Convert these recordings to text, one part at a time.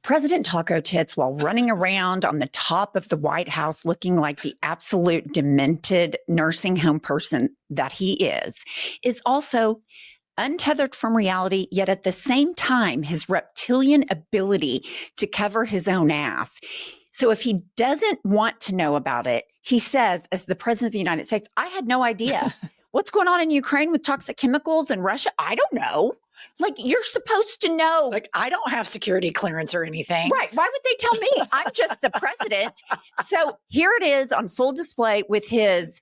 President Taco Tits, while running around on the top of the White House looking like the absolute demented nursing home person that he is also untethered from reality, yet at the same time, his reptilian ability to cover his own ass. So if he doesn't want to know about it, he says, as the president of the United States, I had no idea. What's going on in Ukraine with toxic chemicals in Russia? I don't know. Like, you're supposed to know. Like, I don't have security clearance or anything. Right. Why would they tell me? I'm just the president. So here it is on full display with his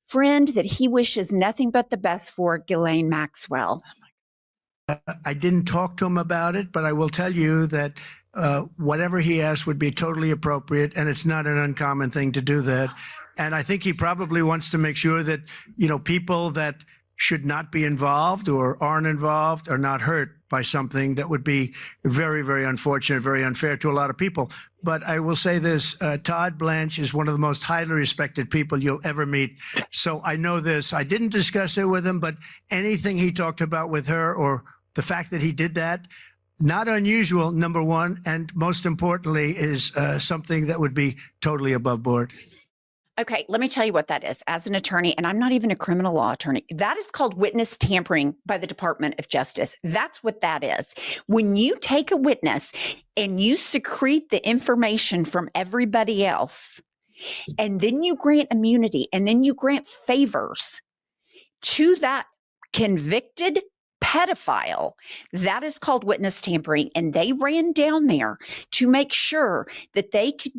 friend that he wishes nothing but the best for, Ghislaine Maxwell. I didn't talk to him about it, but I will tell you that whatever he asked would be totally appropriate, and it's not an uncommon thing to do that. And I think he probably wants to make sure that, people that should not be involved or aren't involved are not hurt by something that would be very, very unfortunate, very unfair to a lot of people. But I will say this, Todd Blanche is one of the most highly respected people you'll ever meet. So I know this. I didn't discuss it with him, but anything he talked about with her or the fact that he did that, not unusual, number one, and most importantly is something that would be totally above board. Okay, let me tell you what that is. As an attorney, and I'm not even a criminal law attorney, that is called witness tampering by the Department of Justice. That's what that is. When you take a witness and you secrete the information from everybody else, and then you grant immunity, and then you grant favors to that convicted pedophile, that is called witness tampering. And they ran down there to make sure that they could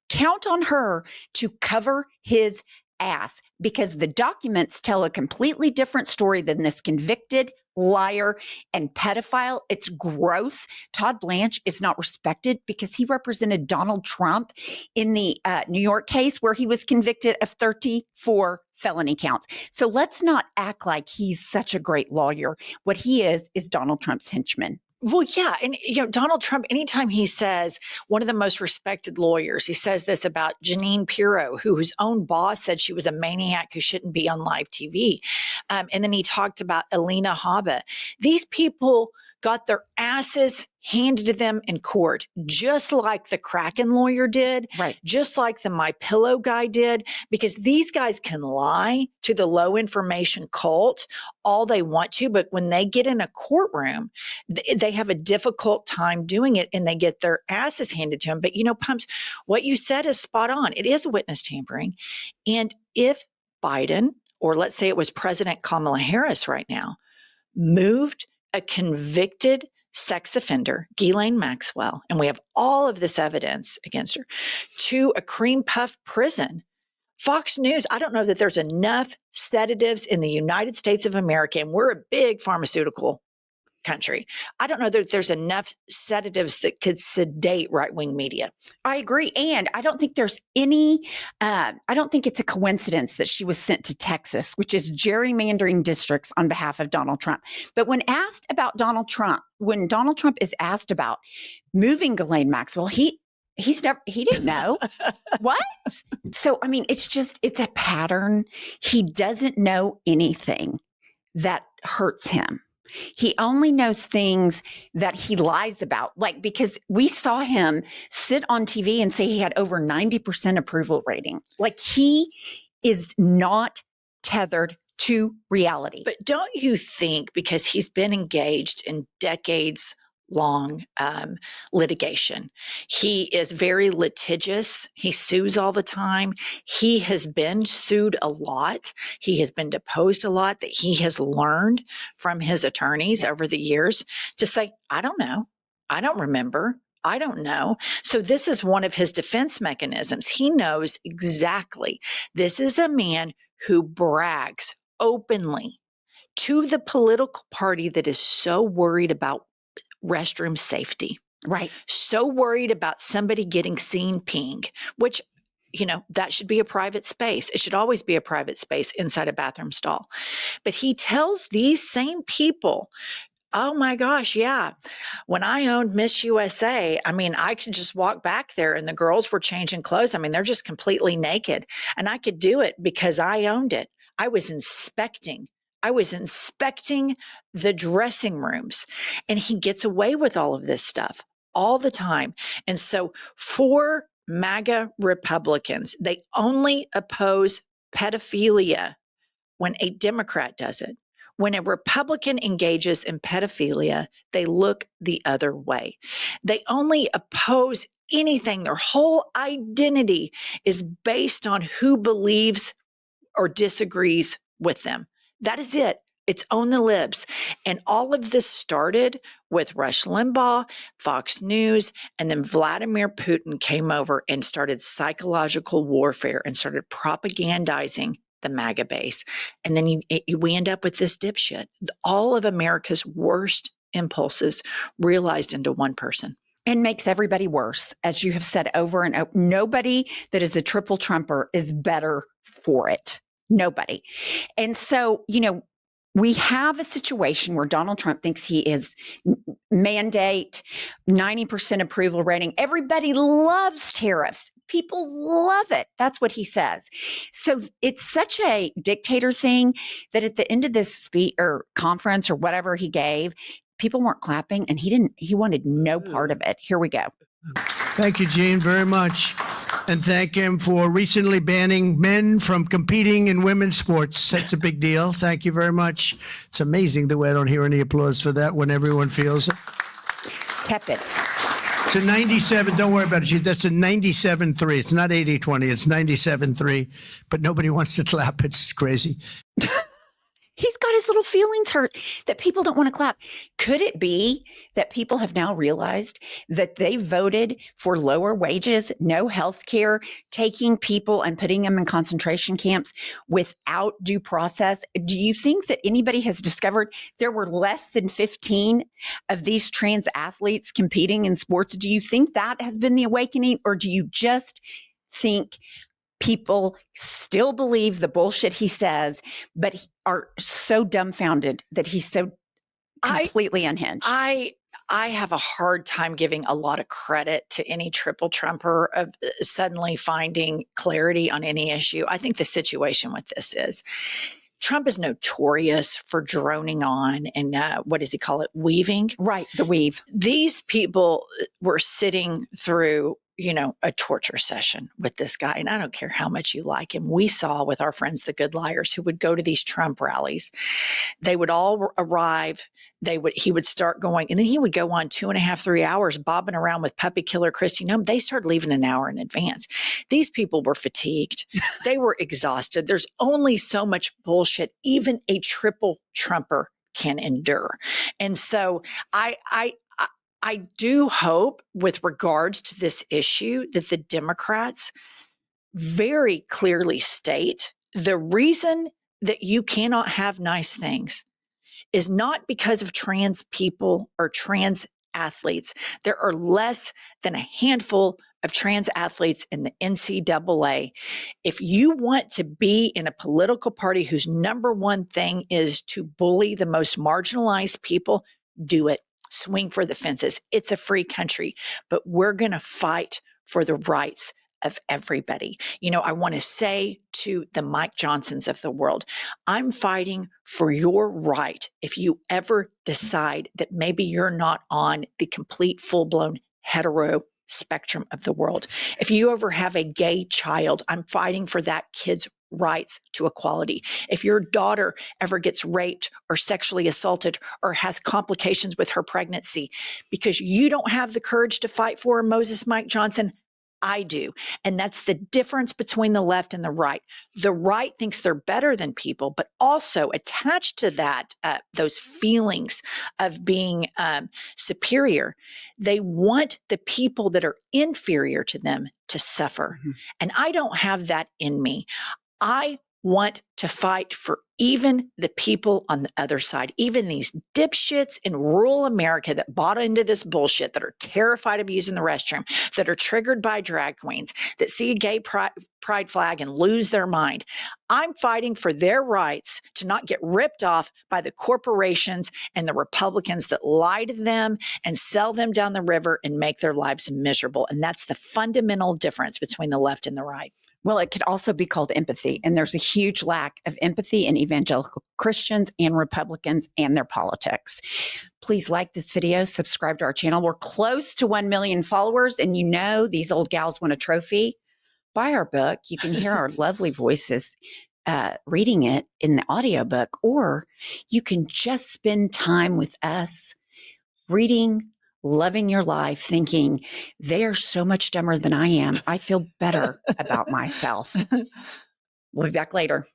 count on her to cover his ass, because the documents tell a completely different story than this convicted liar and pedophile. It's gross. Todd Blanche is not respected because he represented Donald Trump in the New York case where he was convicted of 34 felony counts. So let's not act like he's such a great lawyer. What he is Donald Trump's henchman. Well, yeah. And, Donald Trump, anytime he says one of the most respected lawyers, he says this about Jeanine Pirro, whose own boss said she was a maniac who shouldn't be on live TV. And then he talked about Alina Habba. These people got their asses handed to them in court, just like the Kraken lawyer did, right? Just like the MyPillow guy did, because these guys can lie to the low information cult all they want to, but when they get in a courtroom, they have a difficult time doing it and they get their asses handed to them. But Pumps, what you said is spot on. It is witness tampering. And if Biden, or let's say it was President Kamala Harris right now, moved a convicted sex offender, Ghislaine Maxwell, and we have all of this evidence against her, to a cream puff prison, Fox News, I don't know that there's enough sedatives in the United States of America, and we're a big pharmaceutical country. I don't know that there's enough sedatives that could sedate right-wing media. I agree. And I don't think there's any, I don't think it's a coincidence that she was sent to Texas, which is gerrymandering districts on behalf of Donald Trump. But when asked about Donald Trump, when Donald Trump is asked about moving Ghislaine Maxwell, he didn't know. What? So, I mean, it's a pattern. He doesn't know anything that hurts him. He only knows things that he lies about, because we saw him sit on TV and say he had over 90% approval rating. Like, he is not tethered to reality. But don't you think, because he's been engaged in decades long litigation. He is very litigious. He sues all the time. He has been sued a lot. He has been deposed a lot, that he has learned from his attorneys over the years to say, I don't know. I don't remember. I don't know. So this is one of his defense mechanisms. He knows exactly. This is a man who brags openly to the political party that is so worried about restroom safety, right? So worried about somebody getting seen peeing, which, that should be a private space. It should always be a private space inside a bathroom stall. But he tells these same people, oh my gosh, yeah. When I owned Miss USA, I could just walk back there and the girls were changing clothes. They're just completely naked. And I could do it because I owned it. I was inspecting the dressing rooms, and he gets away with all of this stuff. all the time. And so for MAGA Republicans, they only oppose pedophilia when a Democrat does it. When a Republican engages in pedophilia, they look the other way. They only oppose anything. Their whole identity is based on who believes or disagrees with them. That is it. It's on the libs. And all of this started with Rush Limbaugh, Fox News, and then Vladimir Putin came over and started psychological warfare and started propagandizing the MAGA base. And then we end up with this dipshit. All of America's worst impulses realized into one person. And makes everybody worse. As you have said over and over, nobody that is a triple Trumper is better for it. Nobody. And so, we have a situation where Donald Trump thinks he is mandate 90% approval rating. Everybody loves tariffs. People love it. That's what he says. So it's such a dictator thing that at the end of this speech or conference or whatever he gave, people weren't clapping and he wanted no part of it. Here we go. Thank you, Gene, very much. And thank him for recently banning men from competing in women's sports. That's a big deal. Thank you very much. It's amazing the way I don't hear any applause for that when everyone feels it. Tepid. It's a 97. Don't worry about it. That's a 97-3. It's not 80-20. It's 97-3. But nobody wants to clap. It's crazy. He's got his little feelings hurt that people don't want to clap. Could it be that people have now realized that they voted for lower wages, no health care, taking people and putting them in concentration camps without due process? Do you think that anybody has discovered there were less than 15 of these trans athletes competing in sports? Do you think that has been the awakening, or do you just think people still believe the bullshit he says, but are so dumbfounded that he's so completely unhinged? I have a hard time giving a lot of credit to any triple Trumper of suddenly finding clarity on any issue. I think the situation with this is Trump is notorious for droning on and what does he call it? Weaving. Right, the weave. These people were sitting through a torture session with this guy. And I don't care how much you like him. We saw with our friends, the good liars, who would go to these Trump rallies. They would all arrive. He would start going, and then he would go on 2.5, 3 hours bobbing around with puppy killer Kristi Noem. They started leaving an hour in advance. These people were fatigued. They were exhausted. There's only so much bullshit even a triple Trumper can endure. And so I do hope with regards to this issue that the Democrats very clearly state the reason that you cannot have nice things is not because of trans people or trans athletes. There are less than a handful of trans athletes in the NCAA. If you want to be in a political party whose number one thing is to bully the most marginalized people, do it. Swing for the fences. It's a free country, but we're going to fight for the rights of everybody. I want to say to the Mike Johnsons of the world, I'm fighting for your right if you ever decide that maybe you're not on the complete full-blown hetero spectrum of the world. If you ever have a gay child, I'm fighting for that kid's rights to equality. If your daughter ever gets raped or sexually assaulted or has complications with her pregnancy, because you don't have the courage to fight for her, Moses Mike Johnson, I do. And that's the difference between the left and the right. The right thinks they're better than people, but also attached to that, those feelings of being superior, they want the people that are inferior to them to suffer. Mm-hmm. And I don't have that in me. I want to fight for even the people on the other side, even these dipshits in rural America that bought into this bullshit, that are terrified of using the restroom, that are triggered by drag queens, that see a gay pride flag and lose their mind. I'm fighting for their rights to not get ripped off by the corporations and the Republicans that lie to them and sell them down the river and make their lives miserable. And that's the fundamental difference between the left and the right. Well, it could also be called empathy. And there's a huge lack of empathy in evangelical Christians and Republicans and their politics. Please like this video, subscribe to our channel. We're close to 1 million followers. And you know, these old gals want a trophy. Buy our book. You can hear our lovely voices reading it in the audiobook, or you can just spend time with us reading, loving your life, thinking they are so much dumber than I am. I feel better about myself. We'll be back later.